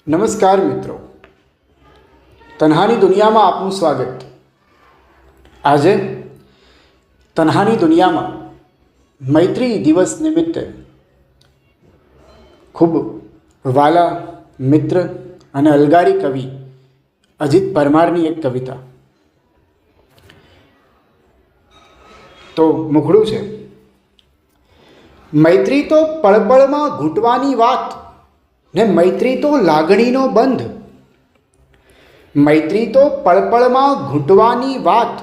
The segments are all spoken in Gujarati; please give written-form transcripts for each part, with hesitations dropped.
નમસ્કાર મિત્રો, તન્હાની દુનિયામાં આપનું સ્વાગત। આજે તન્હાની દુનિયામાં મૈત્રી દિવસ નિમિત્તે ખૂબ વાલા મિત્ર અને અલગારી કવિ અજીત પરમારની એક કવિતા। તો મુખડું છે, મૈત્રી તો પળપળમાં ઘૂંટવાની વાત ને મૈત્રી તો લાગણીનો બંધ। મૈત્રી તો પળપળમાં ઘૂંટવાની વાત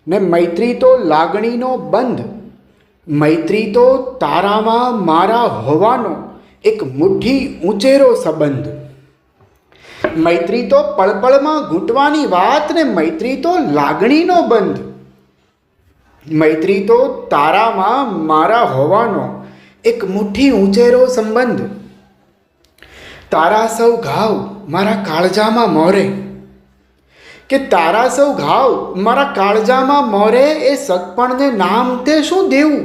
ને મૈત્રી તો લાગણીનો બંધ। મૈત્રી તો તારામાં મારા હોવાનો એક મુઠ્ઠી ઊંચેરો સંબંધ। મૈત્રી તો પળપળમાં ઘૂંટવાની વાત ને મૈત્રી તો લાગણીનો બંધ। મૈત્રી તો તારામાં મારા હોવાનો એક મુઠ્ઠી ઊંચેરો સંબંધ। તારા સૌ ઘાવ મારા કાળજામાં મોરે, કે તારા સૌ ઘાવ મારા કાળજામાં મોરે, એ સગપણને નામ તે શું દેવું।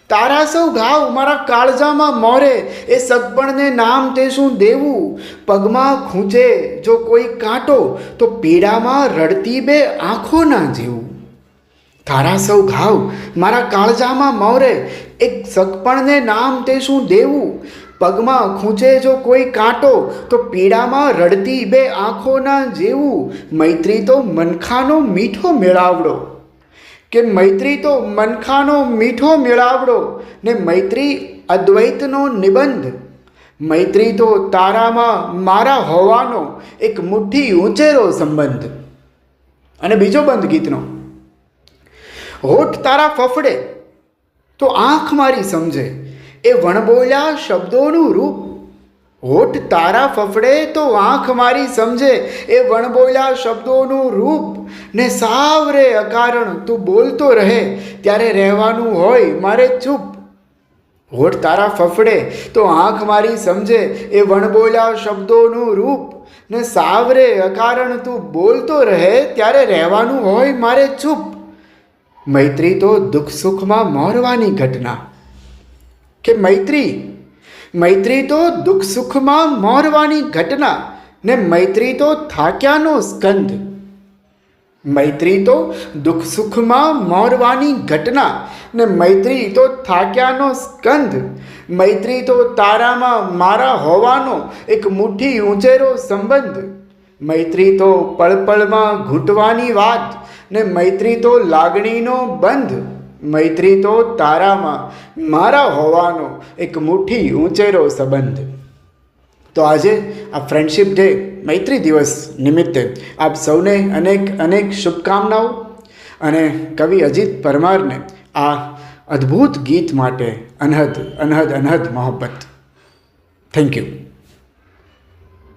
તારા સૌ ઘાવ મારા કાળજામાં મોરે, એ સગપણને નામ તે શું દેવું। પગમાં ખૂંચે જો કોઈ કાંટો તો પીડામાં રડતી બે આંખો ના જેવું। તારા સૌ ઘાવ મારા કાળજામાં મોરે, એક સગપણને નામ તે શું દેવું। પગમાં ખૂંચે જો કોઈ કાંટો તો પીડામાં રડતી બે આંખોના જેવું। મૈત્રી તો મનખાનો મીઠો મેળાવડો, કે મૈત્રી તો મનખાનો મીઠો મેળાવડો ને મૈત્રી અદ્વૈતનો નિબંધ। મૈત્રી તો તારામાં મારા હોવાનો એક મુઠ્ઠી ઊંચેરો સંબંધ। અને બીજો બંધ ગીતનો, હોઠ તારા ફફડે તો આંખ મારી સમજે, એ વણબોલ્યા શબ્દોનું રૂપ। હોઠ તારા ફફડે તો આંખ મારી સમજે, એ વણબોલ્યા શબ્દોનું રૂપ। ને સાવરે અકારણ તું બોલતો રહે, ત્યારે રહેવાનું હોય મારે ચૂપ। હોઠ તારા ફફડે તો આંખ મારી સમજે, એ વણબોલ્યા શબ્દોનું રૂપ। ને સાવરે અકારણ તું બોલતો રહે, ત્યારે રહેવાનું હોય મારે ચૂપ। મૈત્રી તો દુઃખ સુખમાં મોરવાની ઘટના, કે મૈત્રી તો દુઃખ સુખમાં મોરવાની ઘટના ને મૈત્રી તો થાક્યાનો સ્કંધ। મૈત્રી તો દુઃખ સુખમાં મોરવાની ઘટના ને મૈત્રી તો થાક્યાનો સ્કંધ। મૈત્રી તો તારામાં મારા હોવાનો એક મુઠ્ઠી ઊંચેરો સંબંધ। મૈત્રી તો પળપળમાં ઘૂંટવાની વાત ને મૈત્રી તો લાગણીનો બંધ। મૈત્રી તો તારામાં મારા હોવાનો એક મુઠ્ઠી ઊંચેરો સંબંધ। તો આજે આ ફ્રેન્ડશિપ ડે, મૈત્રી દિવસ નિમિત્તે આપ સૌને અનેક અનેક શુભકામનાઓ અને કવિ અજીત પરમારને આ અદ્ભુત ગીત માટે અનહદ અનહદ અનહદ મોહબ્બત। Thank you.